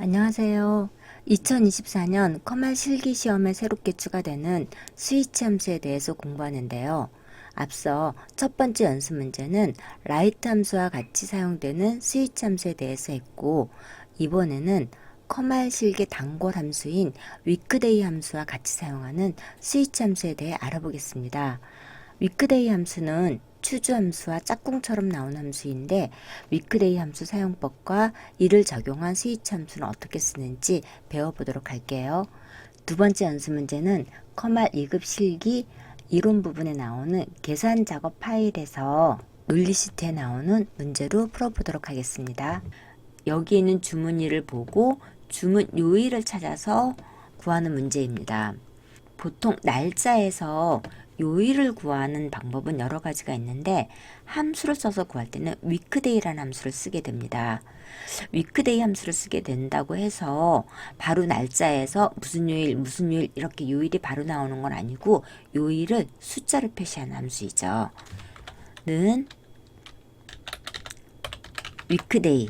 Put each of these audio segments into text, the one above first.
안녕하세요. 2024년 커말 실기시험에 새롭게 추가되는 스위치 함수에 대해서 공부하는데요. 앞서 첫 번째 연습 문제는 라이트 함수와 같이 사용되는 스위치 함수에 대해서 했고, 이번에는 커말 실기 단골 함수인 위크데이 함수와 같이 사용하는 스위치 함수에 대해 알아보겠습니다. 위크데이 함수는 추주 함수와 짝꿍처럼 나온 함수인데, 위크데이 함수 사용법과 이를 적용한 스위치 함수는 어떻게 쓰는지 배워보도록 할게요. 두 번째 연습 문제는 커말 2급 실기 이론 부분에 나오는 계산 작업 파일에서 논리 시트에 나오는 문제로 풀어보도록 하겠습니다. 여기 있는 주문일을 보고 주문 요일을 찾아서 구하는 문제입니다. 보통 날짜에서 요일을 구하는 방법은 여러 가지가 있는데, 함수를 써서 구할 때는 위크데이라는 함수를 쓰게 됩니다. 위크데이 함수를 쓰게 된다고 해서 바로 날짜에서 무슨 요일 이렇게 요일이 바로 나오는 건 아니고, 요일을 숫자로 표시하는 함수이죠. 는 위크데이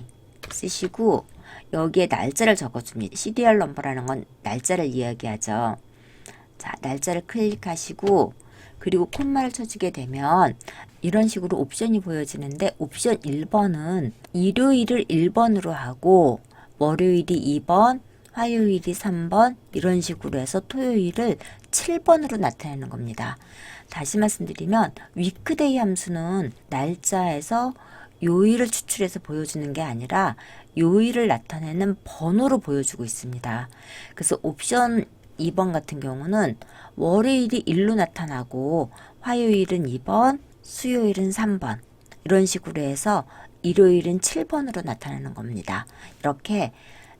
쓰시고, 여기에 날짜를 적어줍니다. 시리얼 넘버라는 건 날짜를 이야기하죠. 자, 날짜를 클릭하시고, 그리고 콤마를 쳐주게 되면 이런 식으로 옵션이 보여지는데, 옵션 1번은 일요일을 1번으로 하고 월요일이 2번, 화요일이 3번 이런 식으로 해서 토요일을 7번으로 나타내는 겁니다. 다시 말씀드리면 위크데이 함수는 날짜에서 요일을 추출해서 보여주는 게 아니라 요일을 나타내는 번호로 보여주고 있습니다. 그래서 옵션 2번 같은 경우는 월요일이 1로 나타나고 화요일은 2번, 수요일은 3번 이런 식으로 해서 일요일은 7번으로 나타내는 겁니다. 이렇게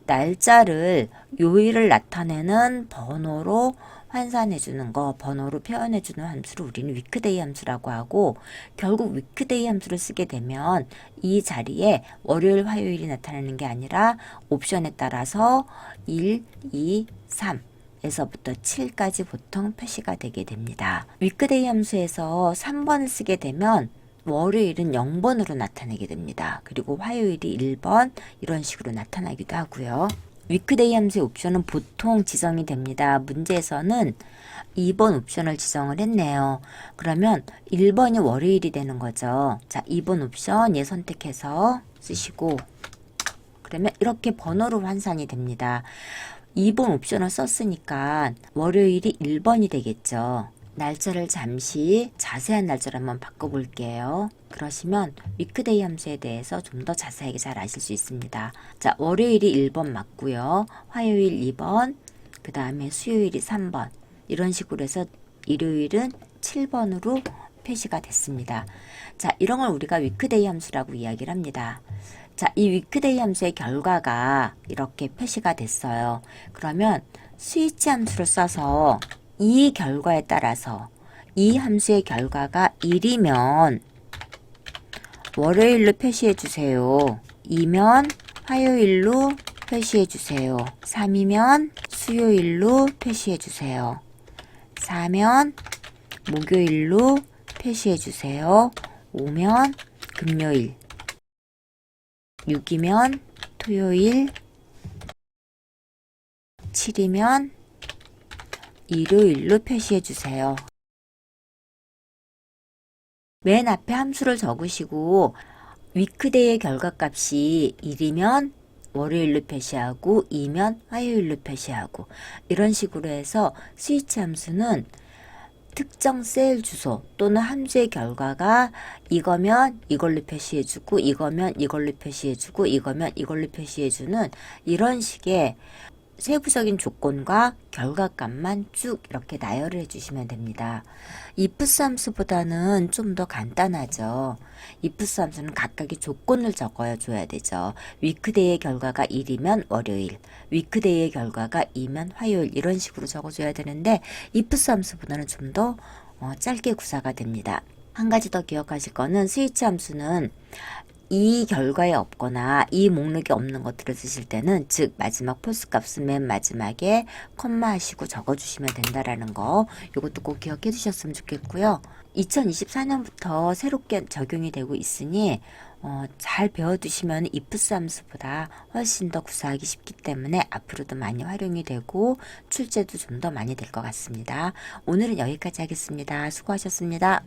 날짜를 요일을 나타내는 번호로 환산해 주는 거, 번호로 표현해 주는 함수를 우리는 위크데이 함수라고 하고, 결국 위크데이 함수를 쓰게 되면 이 자리에 월요일, 화요일이 나타나는 게 아니라 옵션에 따라서 1, 2, 3 에서부터 7까지 보통 표시가 되게 됩니다. 위크데이 함수에서 3번을 쓰게 되면 월요일은 0번으로 나타내게 됩니다. 그리고 화요일이 1번 이런 식으로 나타나기도 하고요. 위크데이 함수의 옵션은 보통 지정이 됩니다. 문제에서는 2번 옵션을 지정을 했네요. 그러면 1번이 월요일이 되는 거죠. 자, 2번 옵션 얘 선택해서 쓰시고, 그러면 이렇게 번호로 환산이 됩니다. 2번 옵션을 썼으니까 월요일이 1번이 되겠죠. 날짜를 잠시 자세한 날짜로 한번 바꿔볼게요. 그러시면 위크데이 함수에 대해서 좀 더 자세하게 잘 아실 수 있습니다. 자, 월요일이 1번 맞고요. 화요일 2번, 그 다음에 수요일이 3번 이런 식으로 해서 일요일은 7번으로 표시가 됐습니다. 자, 이런 걸 우리가 위크데이 함수라고 이야기를 합니다. 자, 이 위크데이 함수의 결과가 이렇게 표시가 됐어요. 그러면 스위치 함수를 써서 이 결과에 따라서 이 함수의 결과가 1이면 월요일로 표시해 주세요. 2면 화요일로 표시해 주세요. 3이면 수요일로 표시해 주세요. 4면 목요일로 표시해 주세요. 5면 금요일, 6이면 토요일, 7이면 일요일로 표시해 주세요. 맨 앞에 함수를 적으시고, 위크데이의 결과값이 1이면 월요일로 표시하고 2면 화요일로 표시하고 이런 식으로 해서 스위치 함수는 특정 셀 주소 또는 함수의 결과가 이거면 이걸로 표시해주고, 이거면 이걸로 표시해주고, 이거면 이걸로 표시해주는 이런 식의 세부적인 조건과 결과값만 쭉 이렇게 나열을 해주시면 됩니다. if 함수보다는 좀 더 간단하죠. if 함수는 각각의 조건을 적어줘야 되죠. 위크데이의 결과가 1이면 월요일, 위크데이의 결과가 2면 화요일 이런 식으로 적어줘야 되는데, if 함수보다는 좀 더 짧게 구사가 됩니다. 한 가지 더 기억하실 거는 스위치 함수는 이 결과에 없거나 이 목록에 없는 것들을 쓰실 때는, 즉 마지막 폴스 값은 맨 마지막에 콤마 하시고 적어주시면 된다라는 거, 이것도 꼭 기억해 주셨으면 좋겠고요. 2024년부터 새롭게 적용이 되고 있으니 잘 배워두시면 if 함수보다 훨씬 더 구사하기 쉽기 때문에 앞으로도 많이 활용이 되고 출제도 좀 더 많이 될 것 같습니다. 오늘은 여기까지 하겠습니다. 수고하셨습니다.